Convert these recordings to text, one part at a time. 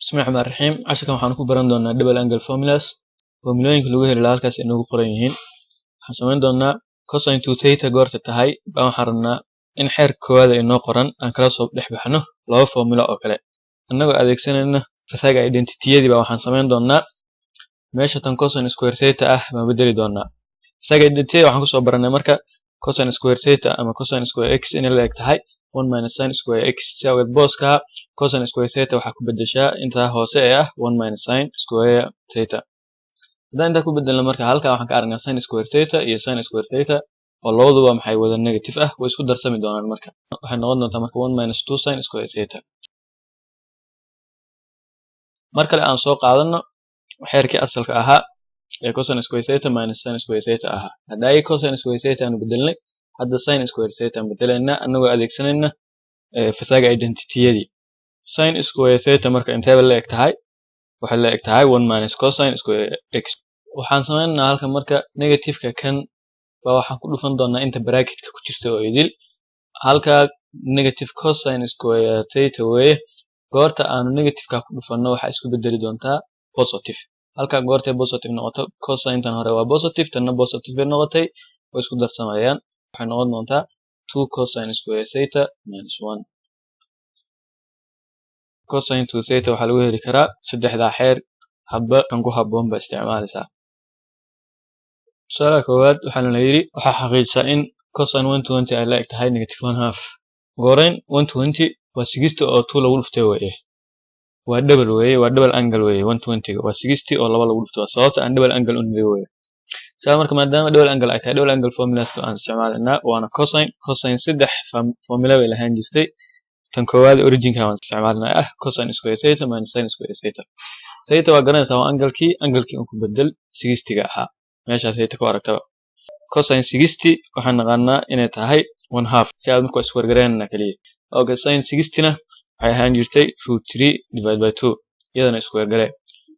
بسم الله الرحمن الرحيم عشان كان waxaan ku baran doonaa double angle formulas formulooyinka lagu heli lahaa halkaas inoogu qoran yihiin waxaan samayn doonaa cosine 2 theta goorta tahay baan waxaan rabnaa in xeer koowaad ay noo qoran aan kala soo dhex baxno laba formula oo kale annagoo adeegsanayna fasaga identity-yadii baa waxaan samayn doonaa meesha tan cosine square theta ah ma bedeli doonaa fasaga identity waxaan ku soo baranay marka cosine square theta ama cosine square x in la eg tahay 1 minus sin square x si awgeed booska cosine square theta waxaa ku bedeshaa inta hoose ee ah 1 minus sin square theta haddaan intaa ku bedelno marka halkaa waxaan ka aragnaa sin square theta iyo sin square theta oo labaduba maxay wada negative ah way isku darsami doonaan marka waxay noqon doontaa marka 1 minus 2 sin square theta mar kale aan soo qaadano xeerkii asalka ahaa ee cosine square theta minus sin square theta ahaa hadda ay cosine square theta aan bedelnay hadda sin square theta aan bedelaynaa annagoo adeegsanayna fasaga identity-yadii sin square theta marka intee la eg tahay waxay la eg tahay 1 minus cosine square x waxaan sameynaa halka marka negative-ka kan baa waxaan ku dhufan doonaa inta bracket-ka ku jirta oo idil halka negative cosine square theta weeye goorta aanu negative-ka ku dhufanno waxa isku bedeli doontaa positive halka goorta positive noqoto cosine tan hore waa positive tanna positive bay noqotay way isku darsamayaan waxay noqon doontaa 2 cosine square theta minus 1 cosine 2 theta waxaa lagu heli karaa saddexda xeer habba kan ku habboon ba isticmaalaysaa tusaale koowaad waxaana la yiri waxaa xaqiijisaa in cosine 120 ay la eg tahay negative 1/2 goreyn 120 waa 60 oo 2 lagu dhuftay weeye waa double angle weeye 120 waa 60 oo 2 lagu dhufto sababta aan double angle u nidhi weeye saa marka maadaama double angle ay tahay double angle formulas aan isticmaalanaa waana cosine saddex formula bay lahaan jirtay tan koowaad origin-ka waan isticmaalnaa ah cosine square theta minus sin square theta theta waa garanaysaa waa angle-kii uu ku bedel 60 ga ahaa meeshaas theta ku aragtaba cosine 60 waxaan naqaanaa inay tahay 1/2 si aad markaa isku wargareynaa kaliya okay sin 60 na waxay ahaan jirtay √3 divided by 2 iyadana isku wargaree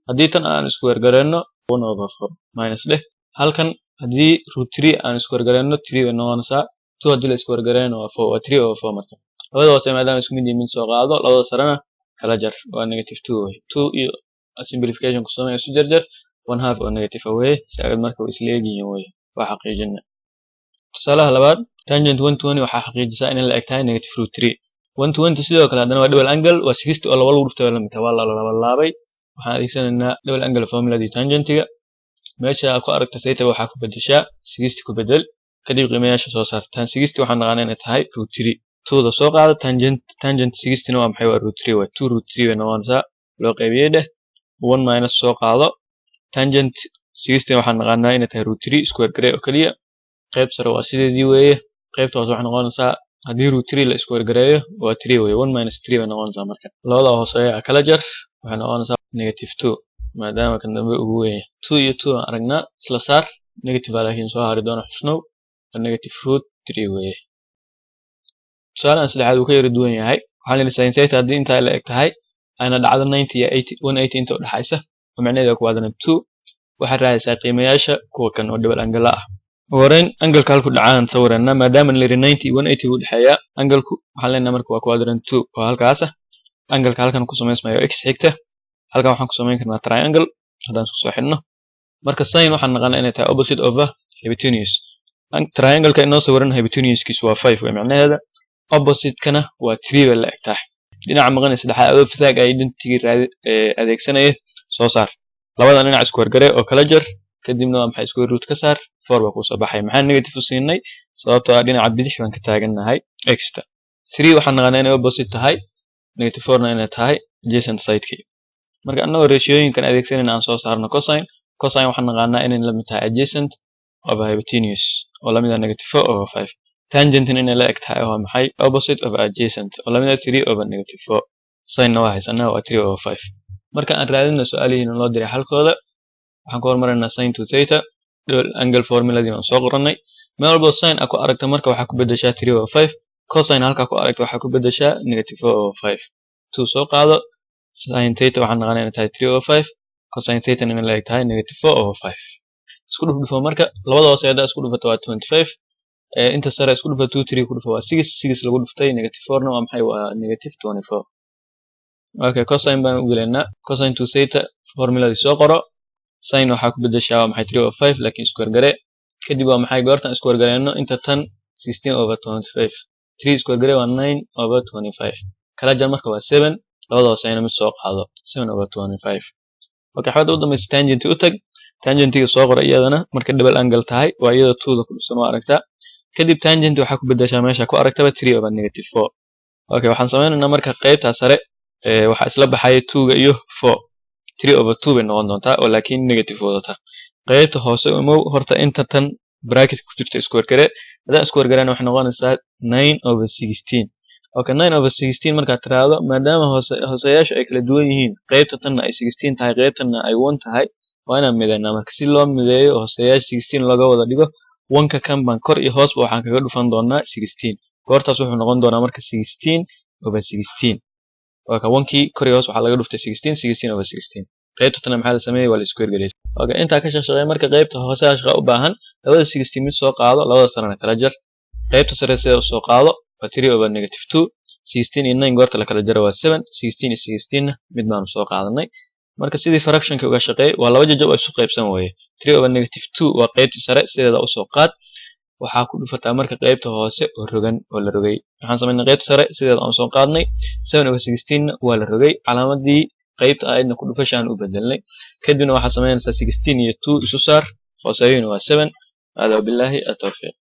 haddii tan aan isku wargareyno 1/4 minus leh halkan haddii √3 aan isku wargareyno 3 bay noqonaysaa 2 haddii la isku wargareyno waa 4 waa 3/4 marka labada hoose maadaama isku mid yihiin soo qaado labada sarena kala jar waa negative 2 way 2 iyo simplification ku sameeyo isu jarjar 1/2 oo negative way saacad marka way isla eegayeen way waa xaqiijinaa tusaalaha labaad tangent 120 waxaa xaqiijisaa in la eg tahay negative √3 120 sidoo kale hadana waa double angle waa 60 oo 2 lagu dhuftay la mid ah waa la laabay waxaan adeegsanaynaa double angle formula-dii tangent-ga meesha ku aragta theta waxaa ku bedeshaa 60 ku bedel kadib qiimayaasha soo saartaan 60 waxaan naqaanaa inay tahay √3 2 soo qaado tangent 60 na waa maxay waa √3 waa 2 √3 bay noqonaysaa loo qaybiyay dheh 1 minus soo qaado tangent 60 waxaan naqaanaa inay tahay √3 square gray oo kaliya qayb sare waa sideedii weeye qaybta hoose waxay noqonaysaa haddii √3 la square gareeyo waa 3 weeye 1 minus 3 bay noqonaysaa marka labada hoose ayaa kala jar waxay noqonaysaa negative 2 maadaama kan dambe ugu weyn 2 iyo 2 aan aragnaa isla saar negative laakiin soo hari doona xusnow negative √3 weeye tusaalahan saddexaad uu ka yara duwan yahay waxaa la sin theta haddii intaa la eg tahay ayna dhacdo 90 iyo 180 inta u dhaxaysa oo macnaheedu waa kuwaadana 2 waxaa raadaysaa qiimayaasha kuwa kan oo double angle ah horeyn angle-ka halku dhacaan sawirana maadaama la yiri 90 iyo 180 u dhaxeeya angle-ku waxaan leenahay marka waa quadrant 2 oo halkaas ah angle-ka halkan ku sameysmayo x xigta halkan waxaan ku sameyn karnaa triangle haddaan isku soo xidhno marka sin waxaan naqaanaa inay tahay opposite of hypotenuse triangle-ka inoo sawiran hypotenuse-kiisu waa 5 way macnaheeda opposite-kana waa 3 bay la eg tahay dhinaca maqanaysa saddexaad adoo fasaga identity-ga adeegsanaya soo saar labada dhinac isku wargare oo kala jar kadibna waa maxay square root ka saar 4 baa ku soo baxay maxaan negative u siinay sababtoo ah dhinaca bidix baan ka taaganahay x-ta 3 waxaan naqaanaa inay opposite tahay negative 4 na inay tahay adjacent side-kii marka annagoo ratio-yinkan adeegsanayna aan soo saarno cosine waxaan naqaanaa inay la mid tahay adjacent of hypotenuse oo la mid ah negative 4/5 tangent inay la eg tahay waa maxay opposite of adjacent oo la mid ah 3/negative 4 sin-na waa haysanaa waa 3/5 marka aan raadino su'aalihiina loo diray xalkooda waxaan ku hormaraynaa sin 2 theta double angle formula-dii aan soo qorannay meel walba sin ku aragto marka waxaa ku bedeshaa 3/5 cosine halka ku aragto waxaa ku bedeshaa negative 4/5 2 soo qaado sin theta waxaan naqaanaa inay tahay 3/5 cosine theta inay la eg tahay negative 4/5 isku dhufo marka labada hoose hadda isku dhufato waa 25 inta sare isku dhufo 2 3 ku dhufo waa 6 lagu dhuftay negative 4 na waa maxay waa negative 24 okay cosine baan u galeynaa cosine to theta formuladii soo qoro sin waxaa ku bedeshaa waa maxay 3 over 5 laakiin square gare kadib waa maxay goortan square gareeno inta tan 16 over 25 3 square gare waa 9 over 25 kala jar marka waa 7 labadaba sayna mid soo qaado 7 over 25 okay xawada u dambaysa tangent u tag tangentiga soo qoro iyadana marka double angle tahay waa iyada 2da ku dhufsan waa aragtaa kadib tangent waxaa ku bedeshaa meesha ku aragtaba 3 over negative 4 okay waxaan sameynaynaa marka qaybta sare waxaa isla baxaya 2ga iyo 4 3 over 2 bay noqon doontaa oo laakiin negative wadata qaybta hoose umow horta inta tan bracket ku jirta square gare hadaa square gareena waxay noqonaysaa 9 over 16 okay 9 over 16 markaad tiraahdo maadaama hooseyaasha ay kala duwan yihiin qaybta tanna ay 16 tahay qaybtanna ay 1 tahay waa inaan mideynaa marka si loo mideeyo hooseyaasha 16 looga wada dhigo 1ka kan baan kor iyo hoosba waxaan kaga dhufan doonaa 16 goortaas wuxuu noqon doonaa marka 16 over 16 okay 1kii kor iyo hoos waxaa laga dhuftay 16 over 16 qaybta tan maxaa la sameeyay waa la square galay okay inta ka shaqeeyo marka qaybta hoose shaqo u baahan labada 16 mid soo qaado labada sarena kala jar qaybta sare sida soo qaado waa 3 over negative 2 16 iyo 9 goorta la kala jaro waa 7 16 iyo 16 mid baan soo qaadanay marka sidii fractionka uga shaqeey waa laba jajab ay isu qaybsan weeye 3 over negative 2 waa qaybta sare sideeda u soo qaad waxaa ku dhufataa marka qaybta hoose oo rogan oo la rogay waxaan sameynay qaybta sare sideeda aan soo qaadnay 7 over 16 waa la rogay calaamadii qaybta aydna ku dhufashaan u bedelnay kadibna waxaa sameynaysaa 16 iyo 2 isu saar hooseeyuna waa 7 hada billahi at-tawfiq